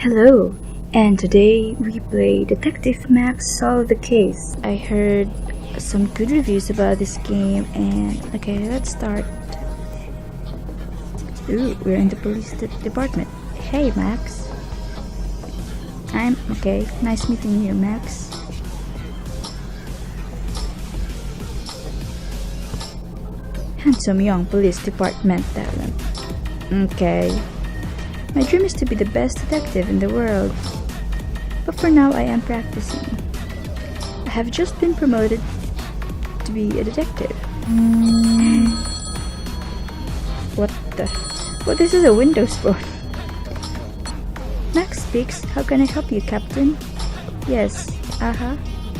Hello, and today we play Detective Max Solve the Case. I heard some good reviews about this game, and okay, let's start. Ooh, we're in the police department. Hey, Max. I'm okay. Nice meeting you, Max. Handsome young police department talent. Okay. My dream is to be the best detective in the world. But for now, I am practicing. I have just been promoted to be a detective. What the? Well, this is a Windows phone. Max speaks. How can I help you, Captain? Yes.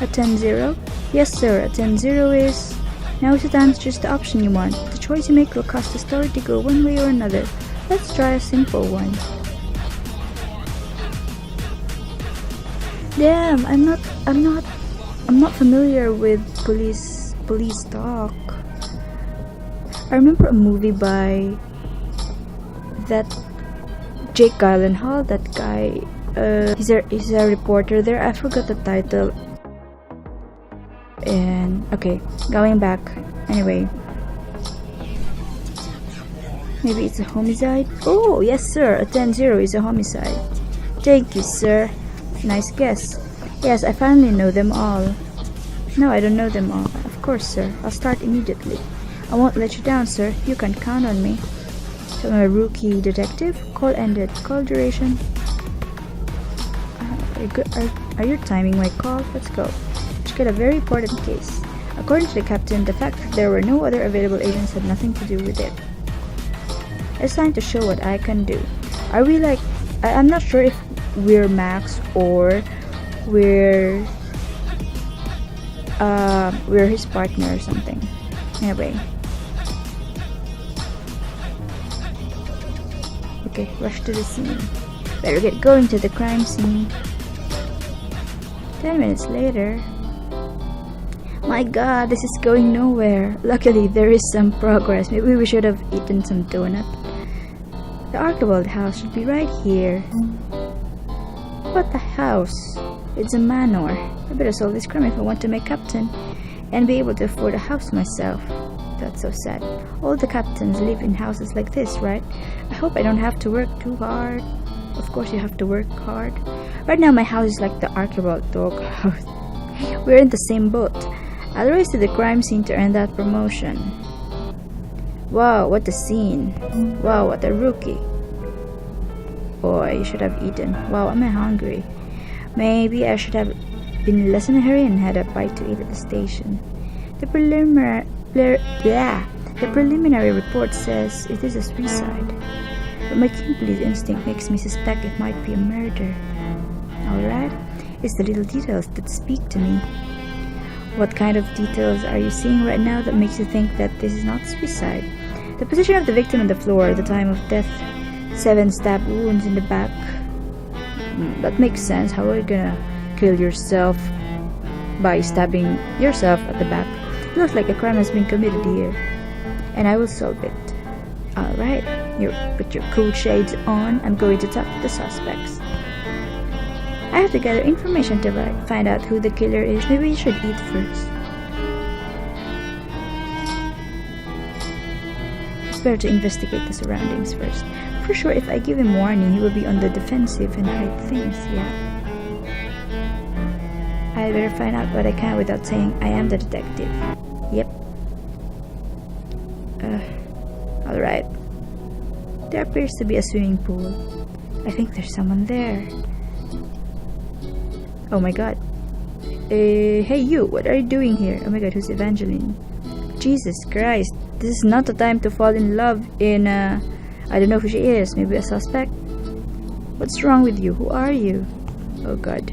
Attend 0? Yes, sir. Attend 0 is... Now is the time to choose the option you want. The choice you make will cause the story to go one way or another. Let's try a simple one. Damn, I'm not familiar with police talk. I remember a movie by that Jake Gyllenhaal. That guy, he's a reporter there. I forgot the title. And okay, going back. Anyway. Maybe it's a homicide? Oh, yes sir, attend 0 is a homicide. Thank you, sir. Nice guess. Yes, I finally know them all. No, I don't know them all. Of course, sir. I'll start immediately. I won't let you down, sir. You can count on me. So I'm a rookie detective. Call ended. Call duration. Are you timing my call? Let's go. Let's get a very important case. According to the captain, the fact that there were no other available agents had nothing to do with it. It's time to show what I can do. Are we like... I'm not sure if we're Max or we're his partner or something. Anyway. Okay, rush to the scene. Better get going to the crime scene. 10 minutes later. My god, this is going nowhere. Luckily, there is some progress. Maybe we should have eaten some donut. The Archibald house should be right here. What the house? It's a manor. I better solve this crime if I want to make captain and be able to afford a house myself. That's so sad. All the captains live in houses like this, right? I hope I don't have to work too hard. Of course you have to work hard. Right now my house is like the Archibald dog house. We're in the same boat. I'll race to the crime scene to earn that promotion. Wow, what a scene. Wow, what a rookie. Boy, you should have eaten. Wow, am I hungry? Maybe I should have been less in a hurry and had a bite to eat at the station. The preliminary report says it is a suicide. But my keen police instinct makes me suspect it might be a murder. Alright, it's the little details that speak to me. What kind of details are you seeing right now that makes you think that this is not suicide? The position of the victim on the floor, the time of death, 7 stab wounds in the back. That makes sense. How are you gonna kill yourself by stabbing yourself at the back? It looks like a crime has been committed here, and I will solve it. Alright, put your cool shades on. I'm going to talk to the suspects. I have to gather information to find out who the killer is. Maybe you should eat first. It's better to investigate the surroundings first. For sure, if I give him warning, he will be on the defensive and hide things, yeah? I better find out what I can without saying I am the detective. Yep. Alright. There appears to be a swimming pool. I think there's someone there. Oh my god. Hey you, what are you doing here? Oh my god, who's Evangeline? Jesus Christ. This is not the time to fall in love in I don't know who she is. Maybe a suspect? What's wrong with you? Who are you? Oh god.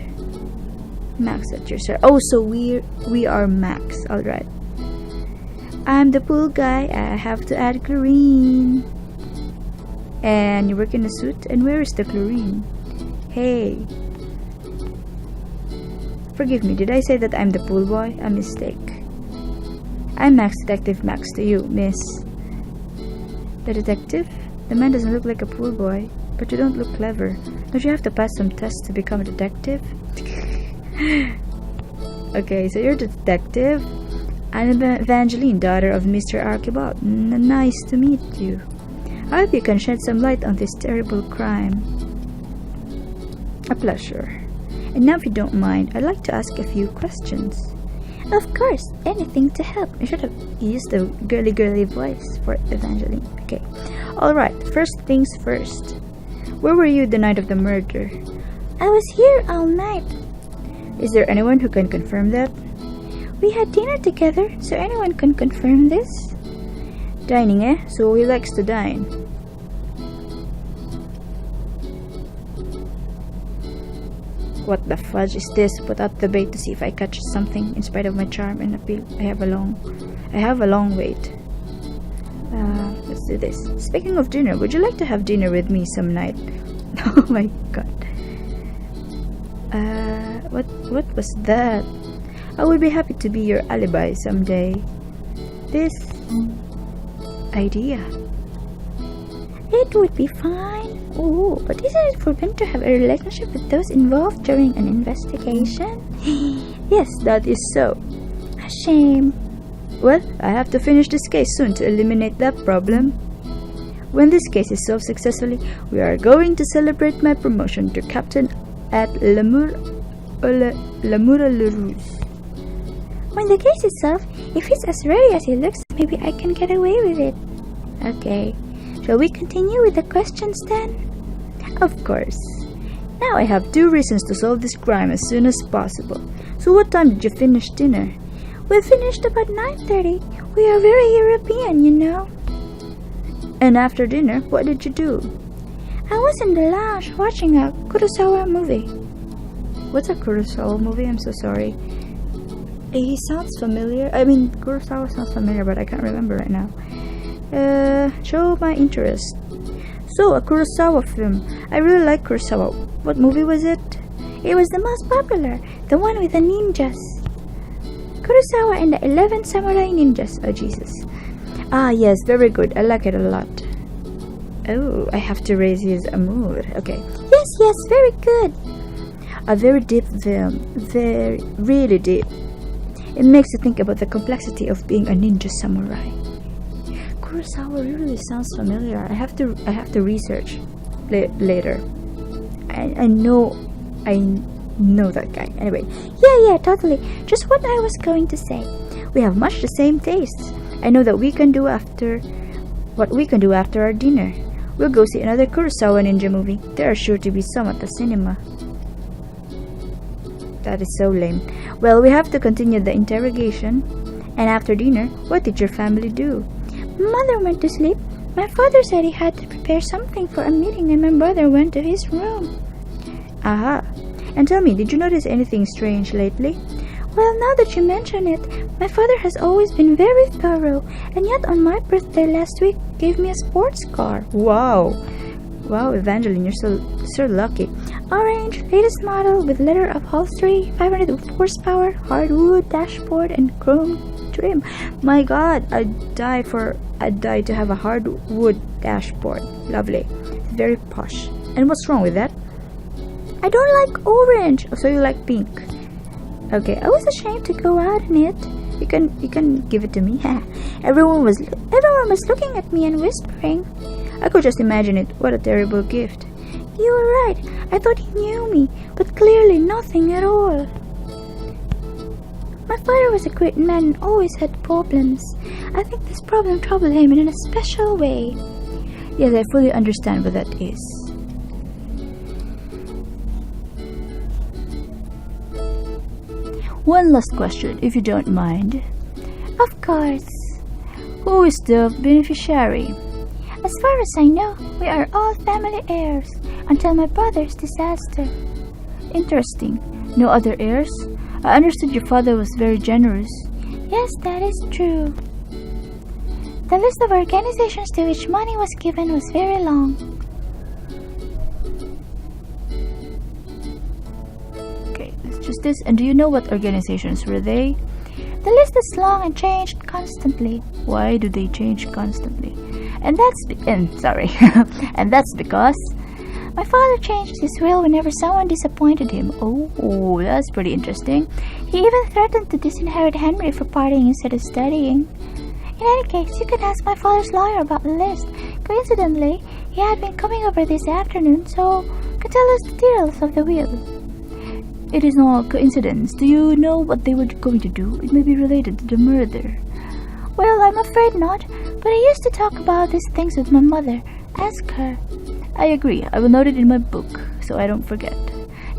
Max at your side. Oh, so we are Max. Alright. I'm the pool guy. I have to add chlorine. And you work in a suit? And where is the chlorine? Hey. Forgive me, did I say that I'm the pool boy? A mistake. I'm Max, Detective Max to you, miss. The detective? The man doesn't look like a pool boy. But you don't look clever. Don't you have to pass some tests to become a detective? Okay, so you're the detective. I'm Evangeline, daughter of Mr. Archibald. Nice to meet you. I hope you can shed some light on this terrible crime. A pleasure. And now, if you don't mind, I'd like to ask a few questions. Of course, anything to help. I should have used the girly voice for Evangeline. Okay. Alright, first things first. Where were you the night of the murder? I was here all night. Is there anyone who can confirm that? We had dinner together, so anyone can confirm this. Dining, eh? So he likes to dine. What the fudge is this? Put out the bait to see if I catch something in spite of my charm and appeal. I have a long wait. Let's do this. Speaking of dinner, would you like to have dinner with me some night? Oh my god. What was that? I would be happy to be your alibi someday. This idea. It would be fine. Oh, but isn't it forbidden to have a relationship with those involved during an investigation? Yes, that is so. A shame. Well, I have to finish this case soon to eliminate that problem. When this case is solved successfully, we are going to celebrate my promotion to captain at Lamour Le Rouge. When the case is solved, if he's as ready as he looks, maybe I can get away with it. Okay. Shall we continue with the questions then? Of course. Now I have 2 reasons to solve this crime as soon as possible. So what time did you finish dinner? We finished about 9:30. We are very European, you know. And after dinner, what did you do? I was in the lounge watching a Kurosawa movie. What's a Kurosawa movie? I'm so sorry. He sounds familiar. I mean, Kurosawa sounds familiar, but I can't remember right now. Show my interest. So, a Kurosawa film. I really like Kurosawa. What movie was it? It was the most popular, the one with the ninjas. Kurosawa and the 11 Samurai Ninjas. Oh, Jesus. Ah, yes, very good. I like it a lot. Oh, I have to raise his mood. Okay. Yes, very good. A very deep film. Really deep. It makes you think about the complexity of being a ninja samurai. Kurosawa really sounds familiar. I have to research later. I know that guy. Anyway. Yeah, totally. Just what I was going to say. We have much the same tastes. I know that we can do after our dinner. We'll go see another Kurosawa ninja movie. There are sure to be some at the cinema. That is so lame. Well, we have to continue the interrogation. And after dinner, what did your family do? Mother went to sleep. My father said he had to prepare something for a meeting, and my brother went to his room. Aha. And tell me, did you notice anything strange lately? Well, now that you mention it, my father has always been very thorough, and yet on my birthday last week gave me a sports car. Wow, Evangeline, you're so lucky. Orange, latest model with leather upholstery, 500 horsepower, hardwood dashboard, and chrome trim. My God, I'd die to have a hardwood dashboard. Lovely, it's very posh. And what's wrong with that? I don't like orange. So you like pink? Okay, I was ashamed to go out in it. You can give it to me. Everyone was looking at me and whispering. I could just imagine it. What a terrible gift. You were right. I thought he knew me, but clearly nothing at all. My father was a great man and always had problems. I think this problem troubled him in a special way. Yes, I fully understand what that is. One last question, if you don't mind. Of course. Who is the beneficiary? As far as I know, we are all family heirs until my brother's disaster. Interesting. No other heirs? I understood your father was very generous. Yes, that is true. The list of organizations to which money was given was very long. Okay, let's just this. And do you know what organizations were they? The list is long and changed constantly. Why do they change constantly? And that's because My father changed his will whenever someone disappointed him. Oh, that's pretty interesting. He even threatened to disinherit Henry for partying instead of studying. In any case, you can ask my father's lawyer about the list. Coincidentally, he had been coming over this afternoon, so can tell us the details of the will. It is not coincidence. Do you know what they were going to do? It may be related to the murder. Well, I'm afraid not, but I used to talk about these things with my mother. Ask her. I agree. I will note it in my book, so I don't forget.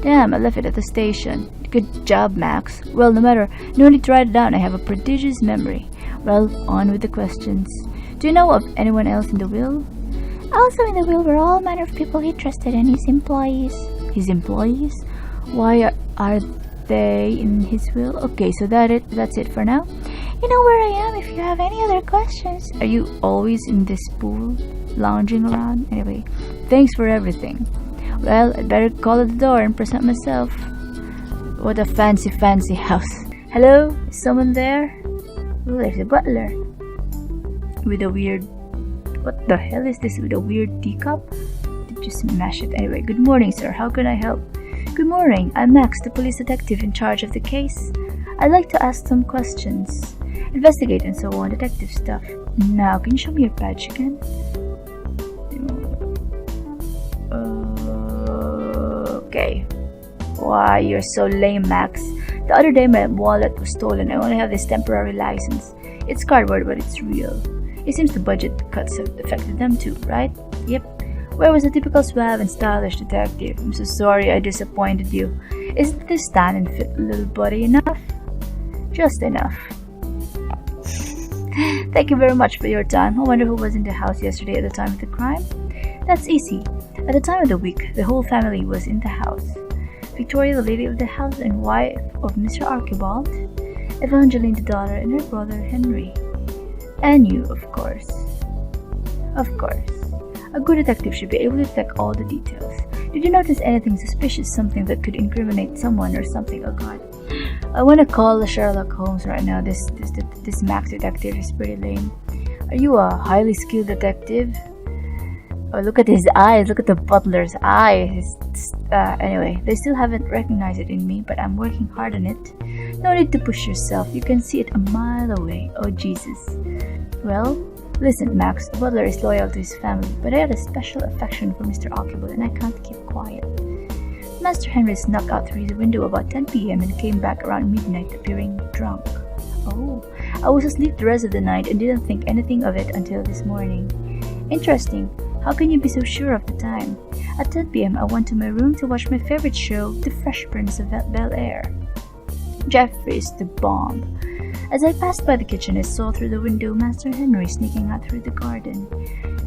Damn, I left it at the station. Good job, Max. Well, no need to write it down. I have a prodigious memory. Well, on with the questions. Do you know of anyone else in the will? Also in the will were all manner of people he trusted and his employees. His employees? Why are they in his will? Okay, so that's it for now. You know where I am if you have any other questions. Are you always in this pool, lounging around? Anyway, thanks for everything. Well, I'd better call at the door and present myself. What a fancy house. Hello? Is someone there? Oh, there's a butler. With a weird... What the hell is this with a weird teacup? Did you smash it? Anyway, good morning, sir. How can I help? Good morning. I'm Max, the police detective in charge of the case. I'd like to ask some questions. Investigate and so on, detective stuff. Now, can you show me your badge again? Okay. Why, you're so lame, Max. The other day my wallet was stolen. I only have this temporary license. It's cardboard, but it's real. It seems the budget cuts have affected them too, right? Yep. Where was the typical suave and stylish detective? I'm so sorry I disappointed you. Isn't this tan and fit little body enough? Just enough. Thank you very much for your time. I wonder who was in the house yesterday at the time of the crime? That's easy. At the time of the week, the whole family was in the house. Victoria, the lady of the house and wife of Mr. Archibald, Evangeline, the daughter, and her brother Henry. And you, of course. Of course. A good detective should be able to detect all the details. Did you notice anything suspicious, something that could incriminate someone or something? Oh God. I want to call Sherlock Holmes right now. This Max detective is pretty lame. Are you a highly skilled detective? Oh, look at his eyes. Look at the butler's eyes. Anyway, they still haven't recognized it in me, but I'm working hard on it. No need to push yourself. You can see it a mile away. Oh, Jesus. Well, listen, Max. The butler is loyal to his family, but I had a special affection for Mr. Archibald, and I can't keep quiet. Master Henry snuck out through the window about 10 p.m. and came back around midnight appearing drunk. Oh, I was asleep the rest of the night and didn't think anything of it until this morning. Interesting. How can you be so sure of the time? At 10 p.m. I went to my room to watch my favorite show, The Fresh Prince of Bel-Air. Jeffrey's the bomb. As I passed by the kitchen, I saw through the window Master Henry sneaking out through the garden.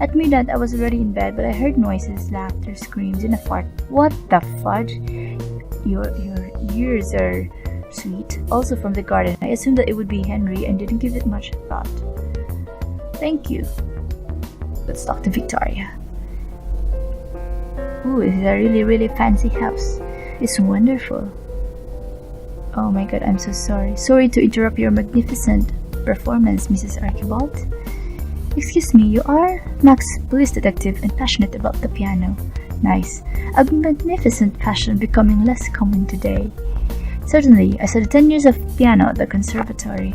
At midnight, I was already in bed, but I heard noises, laughter, screams, and a fart. What the fudge? Your ears are sweet. Also from the garden. I assumed that it would be Henry and didn't give it much thought. Thank you. Let's talk to Victoria. Ooh, this is a really fancy house. It's wonderful. Oh my God, I'm so sorry. Sorry to interrupt your magnificent performance, Mrs. Archibald. Excuse me, you are Max, police detective and passionate about the piano. Nice. A magnificent passion becoming less common today. Certainly, I studied 10 years of piano at the conservatory.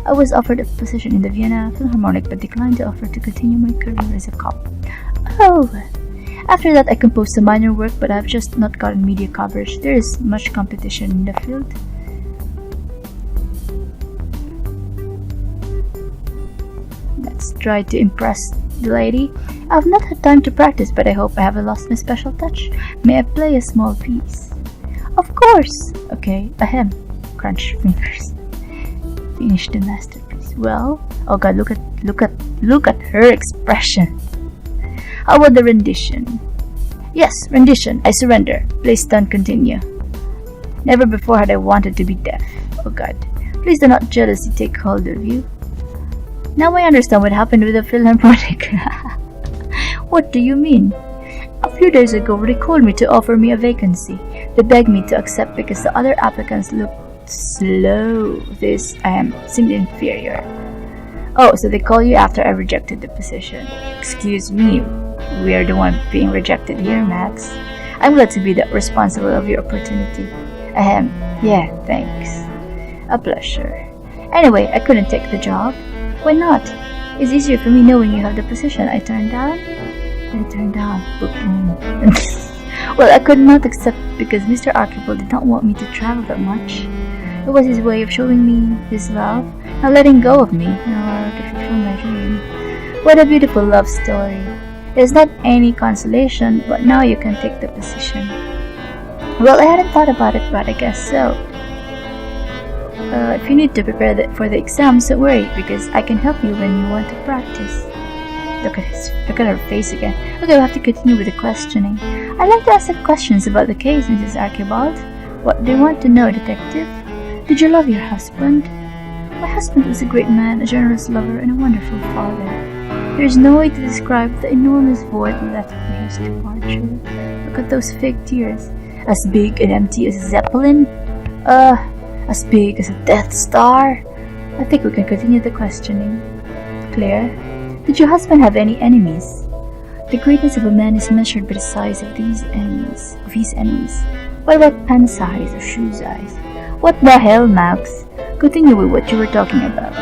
I was offered a position in the Vienna Philharmonic but declined the offer to continue my career as a cop. Oh! After that, I composed some minor work, but I've just not gotten media coverage. There is much competition in the field. Let's try to impress the lady. I've not had time to practice, but I hope I haven't lost my special touch. May I play a small piece? Of course! Okay, ahem. Crunch fingers. Finish the masterpiece. Well, oh God, look at her expression. How about the rendition? Yes, rendition. I surrender. Please don't continue. Never before had I wanted to be deaf. Oh God. Please do not jealousy take hold of you. Now I understand what happened with the Philharmonic. What do you mean? A few days ago, they called me to offer me a vacancy. They begged me to accept because the other applicants looked slow. This seemed inferior. Oh, so they called you after I rejected the position. Excuse me. we are the one being rejected here, Max. I'm glad to be the responsible of your opportunity. Ahem, yeah, thanks. A pleasure. Anyway, I couldn't take the job. Why not? It's easier for me knowing you have the position I turned down. Boom. Well, I could not accept because Mr. Archibald did not want me to travel that much. It was his way of showing me his love, not letting go of me in order to fulfill my dream. What a beautiful love story. It is not any consolation, but now you can take the position. Well, I hadn't thought about it, but I guess so. If you need to prepare for the exams, don't worry, because I can help you when you want to practice. Look at her face again. Okay, we'll have to continue with the questioning. I'd like to ask some questions about the case, Mrs. Archibald. What do you want to know, detective? Did you love your husband? My husband was a great man, a generous lover, and a wonderful father. There is no way to describe the enormous void left by his departure. Look at those fake tears. As big and empty as a zeppelin? As big as a Death Star? I think we can continue the questioning. Claire, did your husband have any enemies? The greatness of a man is measured by the size of his enemies. What about pen size or shoe size? What the hell, Max? Continue with what you were talking about.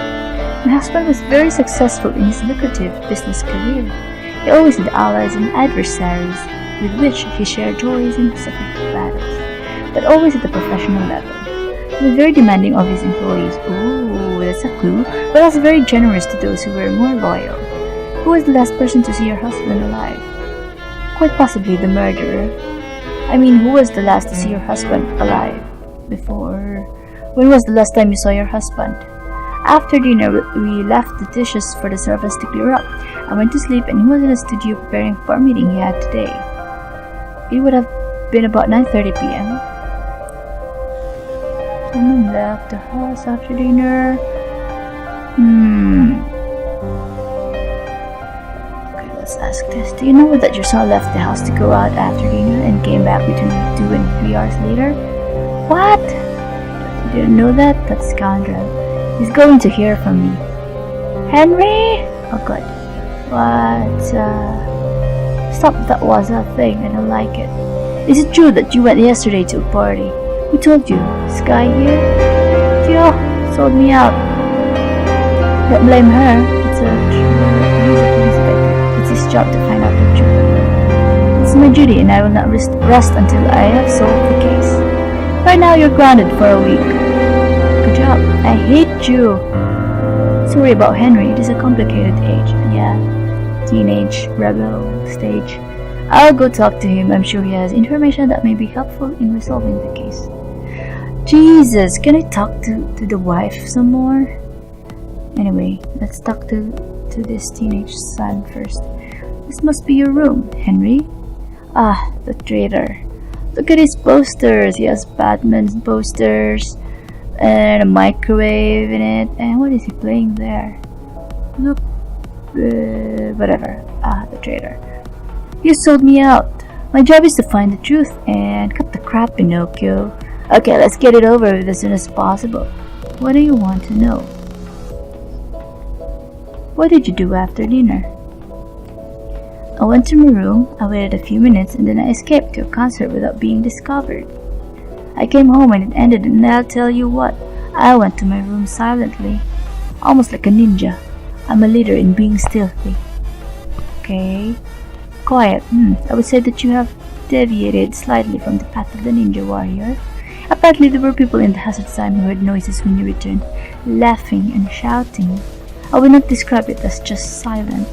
My husband was very successful in his lucrative business career. He always had allies and adversaries with which he shared joys and suffered battles, but always at the professional level. He was very demanding of his employees. Ooh, that's a clue, but also very generous to those who were more loyal. Who was the last person to see your husband alive? Quite possibly the murderer. I mean, who was the last to see your husband alive? Before... When was the last time you saw your husband? After dinner, we left the dishes for the servants to clear up. I went to sleep and he was in the studio preparing for a meeting he had today. It would have been about 9:30 p.m. Someone left the house after dinner. Okay, let's ask this. Do you know that your son left the house to go out after dinner and came back between 2 and 3 hours later? What? You didn't know that? That scoundrel. He's going to hear from me. Henry? Oh god. What? Stop, that was a thing. I don't like it. Is it true that you went yesterday to a party? Who told you? This guy here? Tio sold me out. Don't blame her. He's a police inspector. It's his job to find out the truth. It's my duty and I will not rest until I have solved the case. Right now you're grounded for a week. Good job. I hate you. Sorry about Henry. It is a complicated age. Yeah. Teenage, rebel stage. I'll go talk to him. I'm sure he has information that may be helpful in resolving the case. Jesus, can I talk to the wife some more? Anyway, let's talk to this teenage son first. This must be your room, Henry. Ah, the traitor. Look at his posters. He has Batman posters and a microwave in it. And what is he playing there? Look, whatever. Ah, the traitor. You sold me out. My job is to find the truth and cut the crap, Pinocchio. Okay, let's get it over with as soon as possible. What do you want to know? What did you do after dinner? I went to my room, I waited a few minutes, and then I escaped to a concert without being discovered. I came home and it ended, and I'll tell you what, I went to my room silently, almost like a ninja. I'm a leader in being stealthy. Okay. Quiet. I would say that you have deviated slightly from the path of the ninja warrior. Apparently there were people in the house at the time who heard noises when you returned, laughing and shouting. I would not describe it as just silent.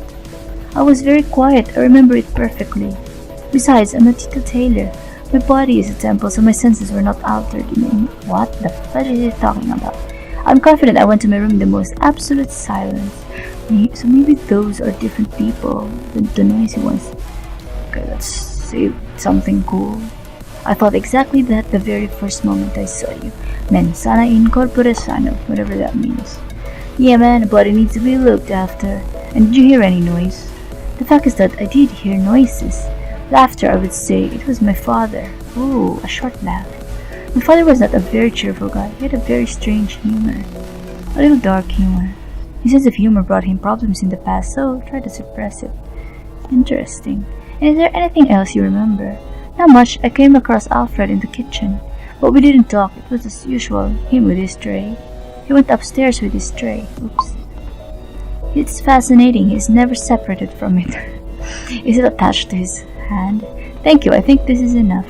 I was very quiet, I remember it perfectly. Besides, I'm a Tito Taylor. My body is a temple, so my senses were not altered in any... What the fuck is he talking about? I'm confident I went to my room in the most absolute silence. So maybe those are different people than the noisy ones. Okay, let's say something cool. I thought exactly that the very first moment I saw you. Men sana in corpore sano, whatever that means. Yeah man, a body needs to be looked after. And did you hear any noise? The fact is that I did hear noises. Laughter, I would say. It was my father. Ooh, a short laugh. My father was not a very cheerful guy. He had a very strange humor. A little dark humor. His sense of humor brought him problems in the past, so try to suppress it. Interesting. And is there anything else you remember? Not much. I came across Alfred in the kitchen, but we didn't talk. It was as usual, him with his tray. He went upstairs with his tray. Oops. It's fascinating. He's never separated from it. Is it attached to his hand? Thank you. I think this is enough.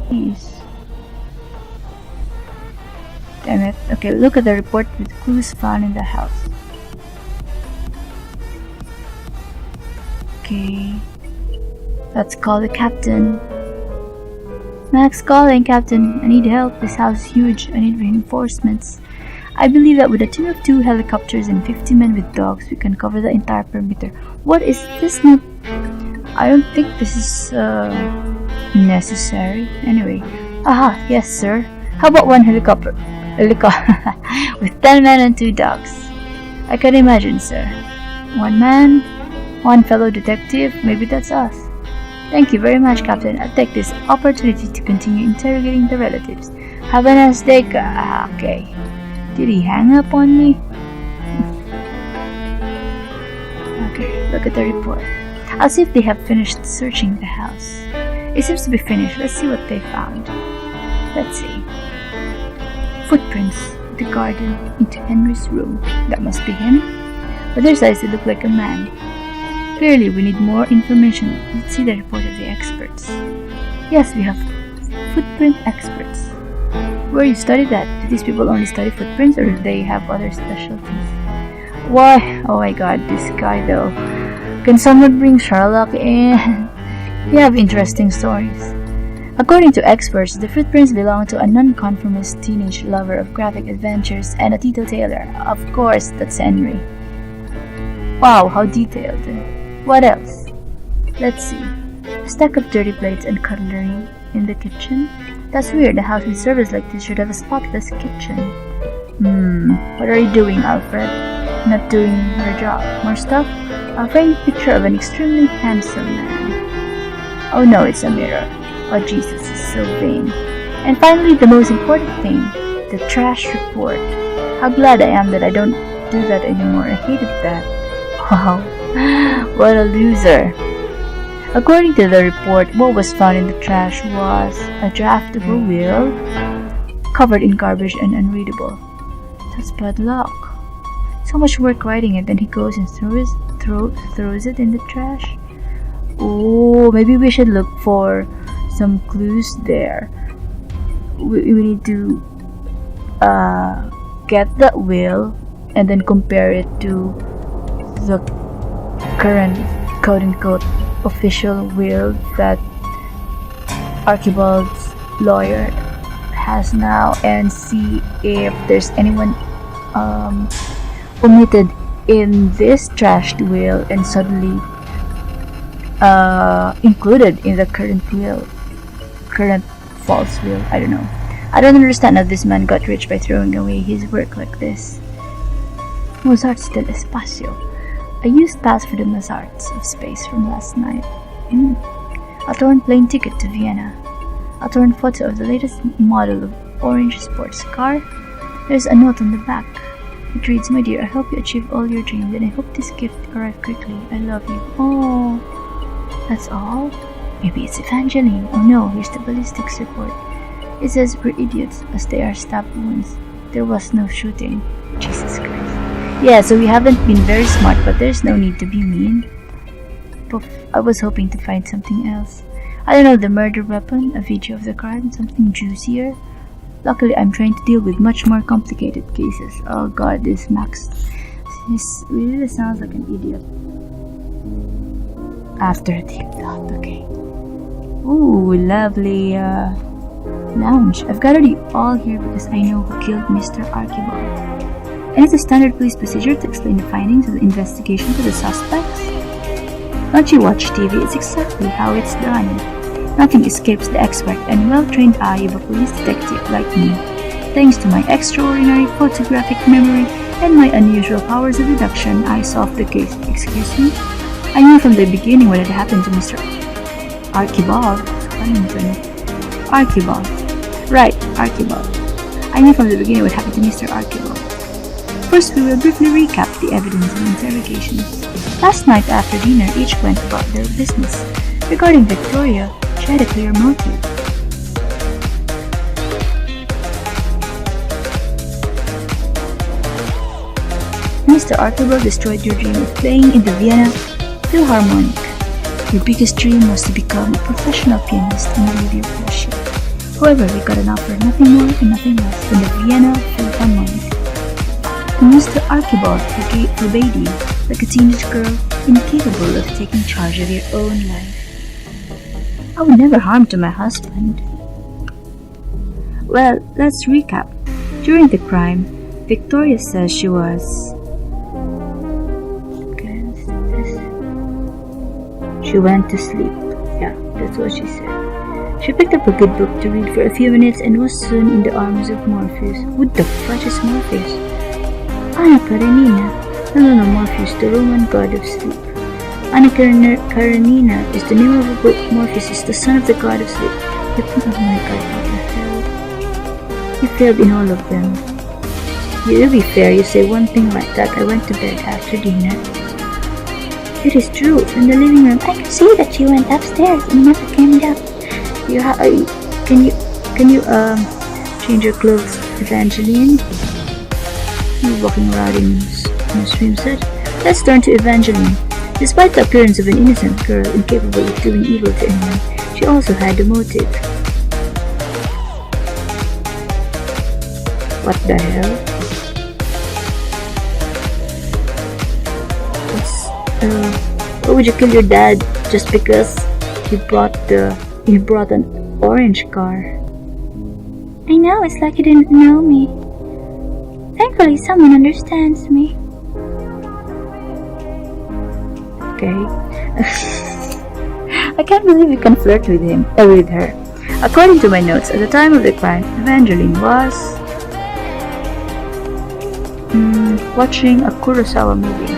Please. Damn it. Okay, look at the report with clues found in the house. Okay. Let's call the captain. Max calling, Captain. I need help. This house is huge. I need reinforcements. I believe that with a team of 2 helicopters and 50 men with dogs, we can cover the entire perimeter. What is this? Not? I don't think this is necessary. Anyway. Aha, yes, sir. How about 1 helicopter? With 10 men and 2 dogs. I can imagine, sir. 1 man, 1 fellow detective. Maybe that's us. Thank you very much, Captain. I'll take this opportunity to continue interrogating the relatives. Have a nice day. Okay. Did he hang up on me? Okay, look at the report. I'll see if they have finished searching the house. It seems to be finished. Let's see what they found. Let's see. Footprints in the garden into Henry's room. That must be him. But their eyes look like a man. Clearly, we need more information. Let's see the report of the experts. Yes, we have footprint experts. Where you study that? Do these people only study footprints or do they have other specialties? Why? Oh my god, this guy though. Can someone bring Sherlock in? You have interesting stories. According to experts, the footprints belong to a nonconformist teenage lover of graphic adventures and a tailor. Of course, that's Henry. Wow, how detailed. What else? Let's see. A stack of dirty plates and cutlery in the kitchen. That's weird. A house with service like this should have a spotless kitchen. What are you doing, Alfred? Not doing your job. More stuff? A framed picture of an extremely handsome man. Oh no, it's a mirror. Oh Jesus, is so vain. And finally, the most important thing, the trash report. How glad I am that I don't do that anymore. I hated that. Wow, what a loser. According to the report, what was found in the trash was a draft of a will covered in garbage and unreadable. That's bad luck. So much work writing it, then he goes and throws it in the trash. Oh, maybe we should look for some clues there. We need to get that will and then compare it to the current quote-unquote official will that Archibald's lawyer has now and see if there's anyone omitted in this trashed will and suddenly included in the current false will. I don't know. I don't understand how this man got rich by throwing away his work like this. Mozart's del Espacio. I used pass for the Mozarts of space from last night. A torn plane ticket to Vienna. A torn photo of the latest model of orange sports car. There's a note on the back. It reads, "My dear, I hope you achieve all your dreams and I hope this gift arrive quickly. I love you." Oh, that's all? Maybe it's Evangeline. Oh no, here's the Ballistics Report. It says we're idiots as they are stab wounds. There was no shooting. Jesus Christ. Yeah, so we haven't been very smart, but there's no need to be mean. But I was hoping to find something else. I don't know, the murder weapon, a video of the crime, something juicier. Luckily, I'm trying to deal with much more complicated cases. Oh god, this Max. This really sounds like an idiot. After a deep thought, okay. Ooh, lovely lounge. I've gathered you all here because I know who killed Mr. Archibald. And it's a standard police procedure to explain the findings of the investigation to the suspects. Don't you watch TV? It's exactly how it's done. Nothing escapes the expert and well-trained eye of a police detective like me. Thanks to my extraordinary photographic memory and my unusual powers of deduction, I solved the case. Excuse me? I knew from the beginning what had happened to Mr. Archibald. Archibald. Right, Archibald. I knew from the beginning what happened to Mr. Archibald. First, we will briefly recap the evidence and interrogations. Last night after dinner, each went about their business. Regarding Victoria, she had a clear motive. Mr. Archibald destroyed your dream of playing in the Vienna Philharmonic. Your biggest dream was to become a professional pianist and live your passion. However, you got an offer nothing more and nothing less than the Vienna Philharmonic. And Mr. Archibald forbade you like a teenage girl incapable of taking charge of your own life. I would never harm to my husband. Well, let's recap. During the crime, Victoria says she was... She went to sleep. Yeah, that's what she said. She picked up a good book to read for a few minutes and was soon in the arms of Morpheus. What the fudge is Morpheus? Anna Karenina. No, Morpheus, the Roman god of sleep. Anna Karenina is the name of a book. Morpheus is the son of the god of sleep. Oh my god, what the hell? You failed in all of them. To be fair, you say one thing like that. I went to bed after dinner. It is true. In the living room, I could see that you went upstairs and never came down. Can you change your clothes, Evangeline? You're walking around in a swimsuit. Let's turn to Evangeline. Despite the appearance of an innocent girl incapable of doing evil to anyone, she also had a motive. What the hell? Why would you kill your dad just because he brought an orange car? I know, it's like he didn't know me. Thankfully, someone understands me. Okay. I can't believe you can flirt with her. According to my notes, at the time of the crime, Evangeline was watching a Kurosawa movie.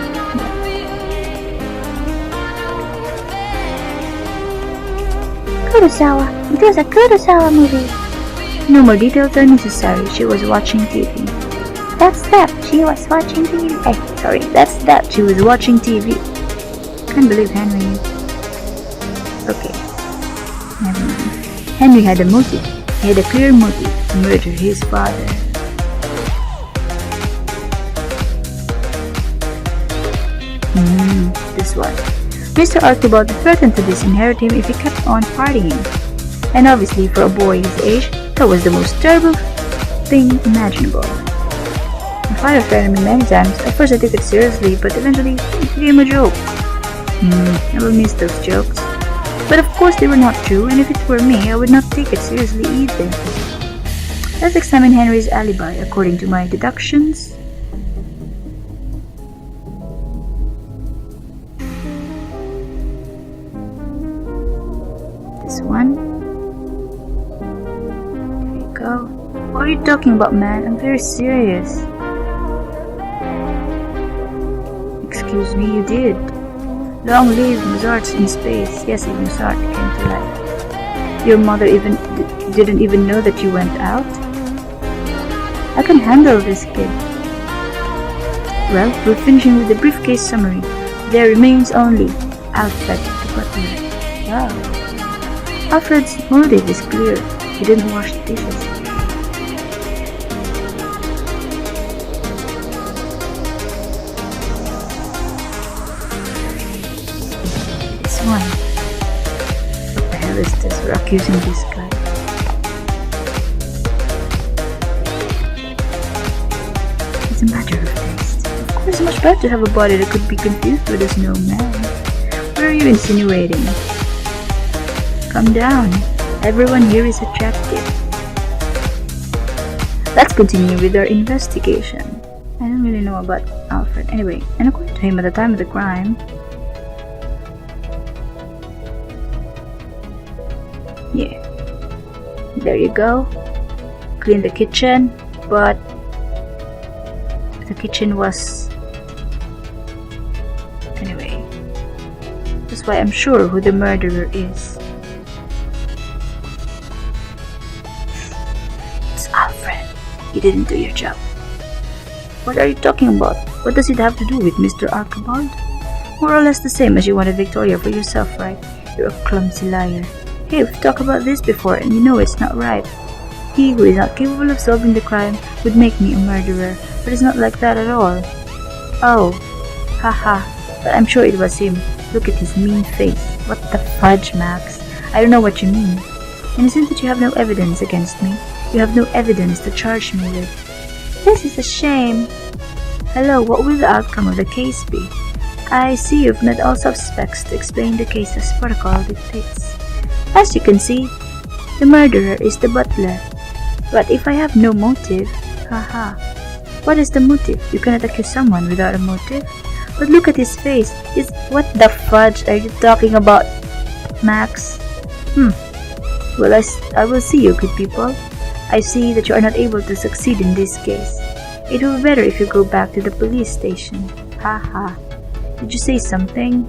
Kurosawa. It was a Kurosawa movie. No more details are necessary. She was watching TV. That's that. She was watching TV. That's that. She was watching TV. Can't believe Henry. Okay. Never mind. Henry had a motive. He had a clear motive to murder his father. This one. Mr. Archibald threatened to disinherit him if he kept on partying. And obviously, for a boy his age, that was the most terrible thing imaginable. My father threatened me many times. At first I took it seriously, but eventually it became a joke. I will miss those jokes. But of course they were not true, and if it were me, I would not take it seriously either. Let's examine Henry's alibi according to my deductions. This one. There you go. What are you talking about, man? I'm very serious. Excuse me, you did. Long live Mozart's in space. Yes, even Mozart came to life. Your mother didn't even know that you went out? I can handle this kid. Well, we're finishing with the briefcase summary. There remains only Alfred the butler. Wow. Alfred's motive is clear. He didn't wash the dishes. One. What the hell is this? We're accusing this guy. It's a matter of taste. Of course, it's much better to have a body that could be confused with a snowman. What are you insinuating? Calm down. Everyone here is attractive. Let's continue with our investigation. I don't really know about Alfred. Anyway, and according to him, at the time of the crime, yeah, there you go. Clean the kitchen, but the kitchen was... Anyway, that's why I'm sure who the murderer is. It's Alfred. You didn't do your job. What are you talking about? What does it have to do with Mr. Archibald? More or less the same as you wanted Victoria for yourself, right? You're a clumsy liar. Hey, we've talked about this before and you know it's not right. He who is not capable of solving the crime would make me a murderer, but it's not like that at all. Oh, haha, but I'm sure it was him. Look at his mean face. What the fudge, Max? I don't know what you mean. And it seems that you have no evidence against me. You have no evidence to charge me with. This is a shame. Hello, what will the outcome of the case be? I see you've met all suspects to explain the case as protocol dictates. As you can see, the murderer is the butler. But if I have no motive, haha. What is the motive? You cannot accuse someone without a motive. But look at his face. What the fudge are you talking about, Max? Well, I will see you, good people. I see that you are not able to succeed in this case. It will be better if you go back to the police station. Haha. Did you say something?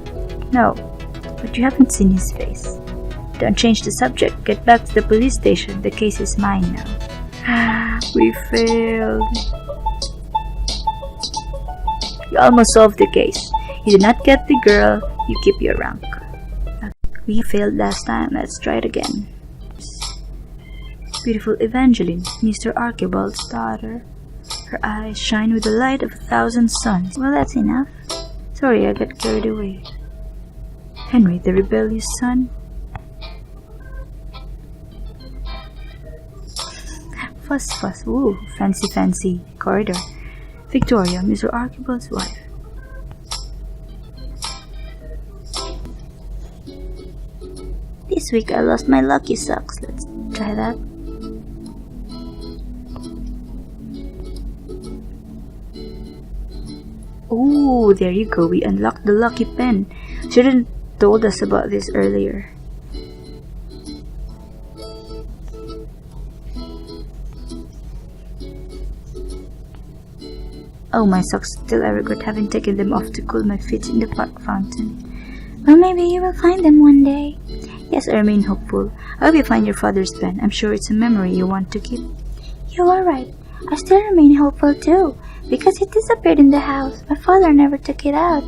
No, but you haven't seen his face. Don't change the subject. Get back to the police station. The case is mine now. We failed. You almost solved the case. You did not get the girl. You keep your rank. We failed last time. Let's try it again. Beautiful Evangeline, Mr. Archibald's daughter. Her eyes shine with the light of 1,000 suns. Well, that's enough. Sorry, I got carried away. Henry, the rebellious son. Fuss, fuss, woo, fancy, fancy. Corridor. Victoria, Mr. Archibald's wife. This week I lost my lucky socks. Let's try that. Oh, there you go. We unlocked the lucky pen. Shouldn't told us about this earlier. Oh, my socks. Still I regret having taken them off to cool my feet in the park fountain. Well, maybe you will find them one day. Yes, I remain hopeful. I hope you find your father's pen. I'm sure it's a memory you want to keep. You are right. I still remain hopeful too, because it disappeared in the house. My father never took it out.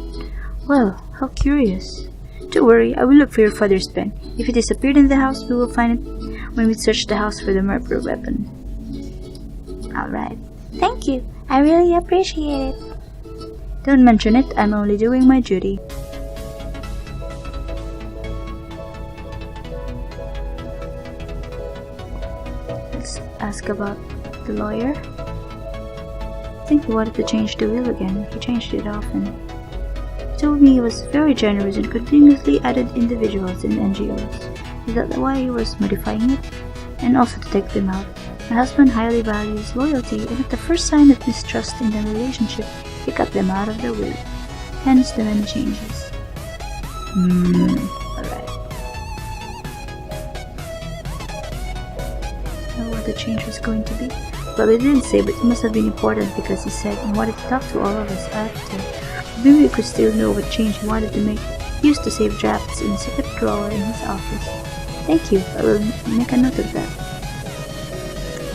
Well, how curious. Don't worry, I will look for your father's pen. If it disappeared in the house, we will find it when we search the house for the murder weapon. Alright. Thank you. I really appreciate it. Don't mention it. I'm only doing my duty. Let's ask about the lawyer. I think he wanted to change the will again. He changed it often. He told me he was very generous and continuously added individuals in NGOs. Is that why he was modifying it? And also to take them out. My husband highly values loyalty, and at the first sign of mistrust in the relationship, he cut them out of the will. Hence the many changes. Alright. Know what the change was going to be? Well, he didn't say, but it must have been important because he said he wanted to talk to all of us after. Maybe we could still know what change he wanted to make. He used to save drafts in a secret drawer in his office. Thank you. I will make a note of that.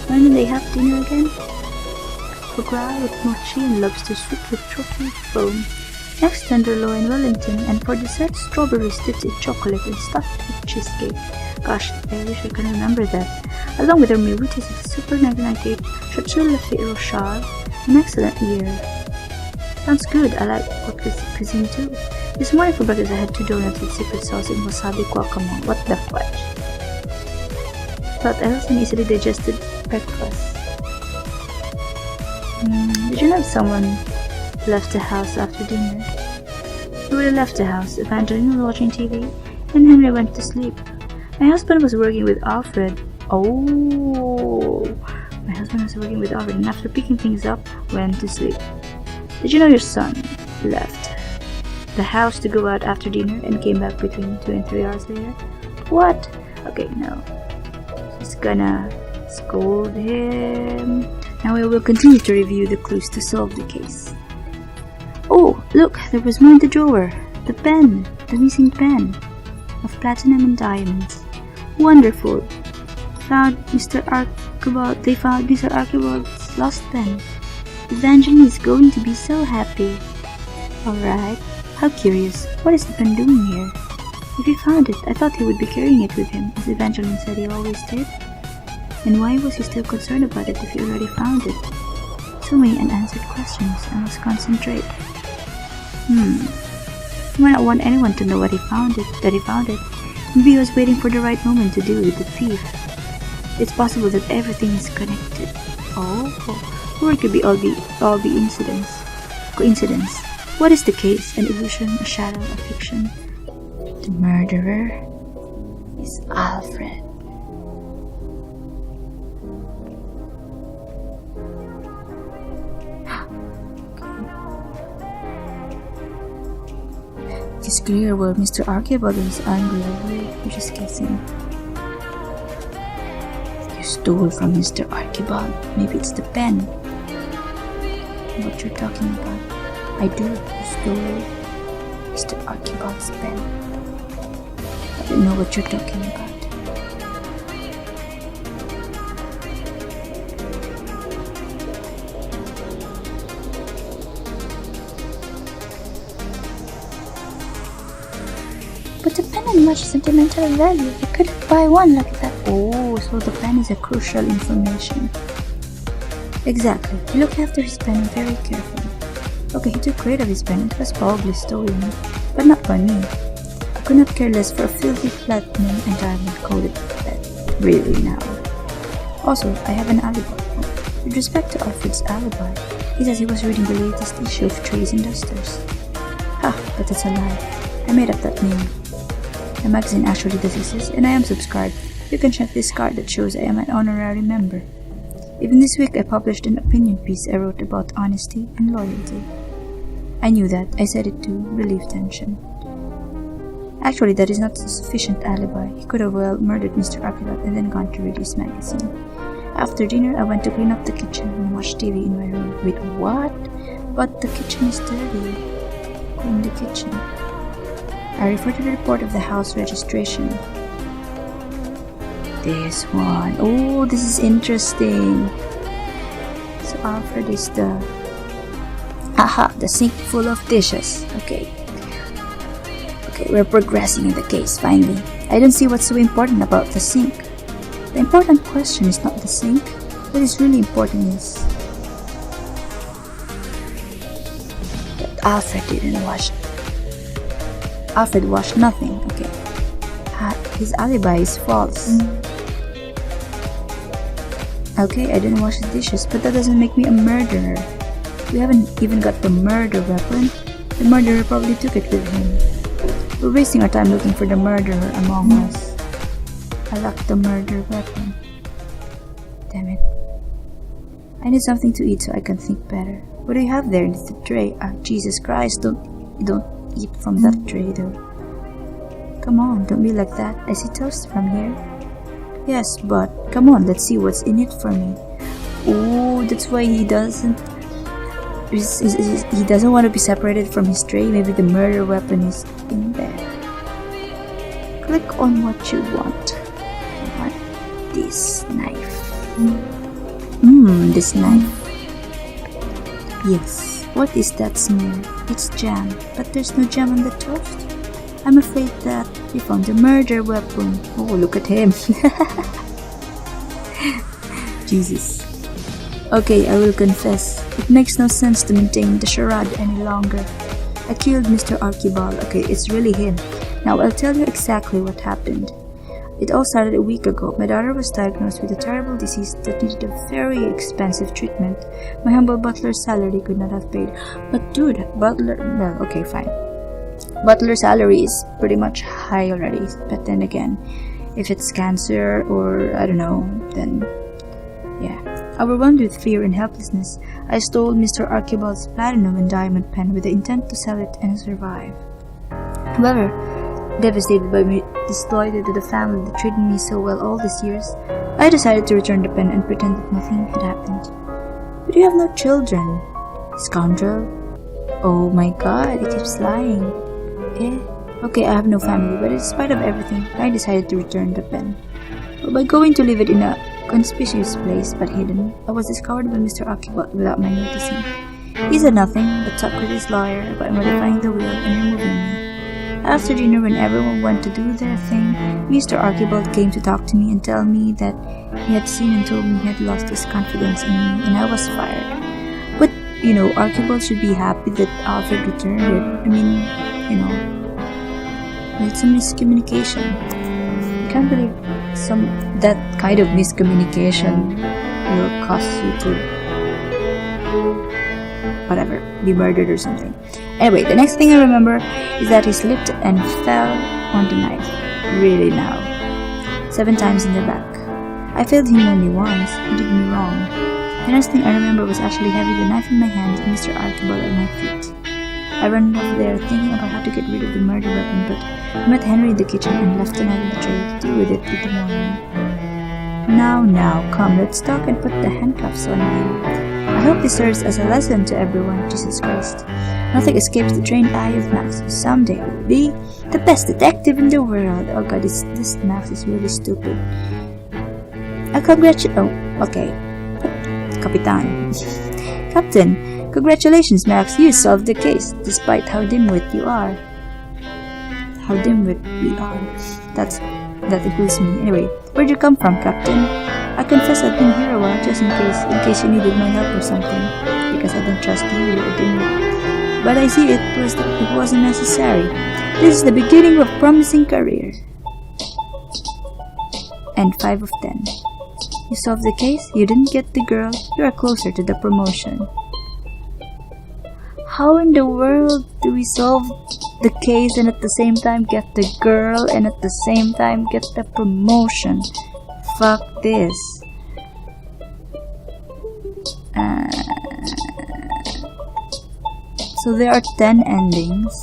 When do they have dinner again? Foie gras with mochi and lobster soup with truffle foam. Next, tenderloin Wellington, and for dessert, strawberries dipped in chocolate and stuffed with cheesecake. Gosh, I wish I could remember that. Along with her Mewitties at the Super 1998 Churchill Lafayette Rochelle, an excellent year. Sounds good. I like haute cuisine too. This morning for breakfast I had 2 donuts with secret sauce and wasabi guacamole. What the fudge? But I was an easily digested breakfast. Did you know if someone left the house after dinner? We would have left the house. Evangeline was watching TV and Henry went to sleep. My husband was working with Alfred. Oh, my husband was working with Alfred and after picking things up, went to sleep. Did you know your son left the house to go out after dinner and came back between 2 and 3 hours later? What? Okay, no. She's gonna scold him. Now we will continue to review the clues to solve the case. Oh, look, there was more in the drawer. The pen, the missing pen of platinum and diamonds. Wonderful. They found Mr. Archibald's lost pen. Evangeline is going to be so happy. Alright. How curious. What is the pen doing here? If he found it, I thought he would be carrying it with him, as Evangeline said he always did. And why was he still concerned about it if he already found it? So many unanswered questions. I must concentrate. He might not want anyone to know that he found it. Maybe he was waiting for the right moment to deal with the thief. It's possible that everything is connected. Or it could be all be coincidence. What is the case? An illusion, a shadow, a fiction? The murderer is Alfred. It is clear where Mr. Archibald is angry over it. I'm just guessing. You stole from Mr. Archibald. Maybe it's the pen. What you're talking about? I do. You stole Mr. Archibald's pen. I don't know what you're talking about. But the pen had much sentimental value. I couldn't buy one like that. Oh, so the pen is a crucial information. Exactly. He looked after his pen very carefully. Okay, he took great of his pen. It was probably stolen, but not by me. I could not care less for a filthy platinum and diamond coated pen. Really now. Also, I have an alibi. With respect to Alfred's alibi, he says he was reading the latest issue of Trays and Dusters. But that's a lie. I made up that name. The magazine actually does exist, and I am subscribed. You can check this card that shows I am an honorary member. Even this week I published an opinion piece I wrote about honesty and loyalty. I knew that. I said it to relieve tension. Actually, that is not a sufficient alibi. He could have well murdered Mr. Archibald and then gone to read his magazine. After dinner, I went to clean up the kitchen and watch TV in my room. Wait, what? But the kitchen is dirty. Clean the kitchen. I refer to the report of the house registration. This one. Oh, this is interesting. So Alfred is the sink full of dishes. Okay, we're progressing in the case finally. I don't see what's so important about the sink. The important question is not the sink. What is really important is that Alfred didn't wash. Alfred washed nothing. Okay. His alibi is false. Okay, I didn't wash the dishes, but that doesn't make me a murderer. We haven't even got the murder weapon. The murderer probably took it with him. We're wasting our time looking for the murderer among us. I lacked the murder weapon. Damn it. I need something to eat so I can think better. What do you have there in the tray? Jesus Christ, don't eat from that tray though. Come on, don't be like that. I see toast from here. Yes, but come on, let's see what's in it for me. Oh, that's why he doesn't want to be separated from his tray. Maybe the murder weapon is in there. Click on what you want. I want this knife. This knife. Yes. What is that smear? It's jam, but there's no jam on the toast. I'm afraid that we found the murder weapon. Oh, look at him. Jesus. Okay, I will confess. It makes no sense to maintain the charade any longer. I killed Mr. Archibald. Okay, it's really him. Now I'll tell you exactly what happened. It all started a week ago. My daughter was diagnosed with a terrible disease that needed a very expensive treatment. My humble butler's salary could not have paid. But dude, okay, fine. Butler's salary is pretty much high already. But then again, if it's cancer or I don't know, then yeah. Overwhelmed with fear and helplessness, I stole Mr. Archibald's platinum and diamond pen with the intent to sell it and survive. However, devastated by my disloyalty to the family that treated me so well all these years, I decided to return the pen and pretend that nothing had happened. But you have no children, scoundrel. Oh my god, he keeps lying. Okay, I have no family, but in spite of everything, I decided to return the pen. But by going to leave it in a conspicuous place but hidden, I was discovered by Mr. Archibald without my noticing. He said nothing but talked with his lawyer about modifying the will and removing me. After dinner, when everyone went to do their thing, Mr. Archibald came to talk to me and tell me that he had seen and told me he had lost his confidence in me and I was fired. But, Archibald should be happy that Alfred returned it. I mean, it's a miscommunication. I can't believe that kind of miscommunication will cause you to be murdered or something. Anyway, the next thing I remember is that he slipped and fell on the knife. Really now. 7 times in the back. I failed him only once. He did me wrong. The next thing I remember was actually having the knife in my hands and Mr. Archibald at my feet. I ran off there thinking about how to get rid of the murder weapon, but I met Henry in the kitchen and left the knife in the tray to deal with it in the morning. Now, come, let's talk and put the handcuffs on you. I hope this serves as a lesson to everyone. Jesus Christ. Nothing escapes the trained eye of Max, who someday will be the best detective in the world. Oh god, this Max is really stupid. Kapitan. Captain, congratulations, Max. You solved the case, despite how dimwit you are. How dimwit we are. That includes me. Anyway, where'd you come from, Captain? I confess I've been here a while just in case you needed my help or something, because I don't trust you or dimwit. But I see it wasn't necessary. This is the beginning of a promising career. And 5 of 10. You solved the case, you didn't get the girl, you are closer to the promotion. How in the world do we solve the case and at the same time get the girl and at the same time get the promotion? Fuck this. So there are 10 endings.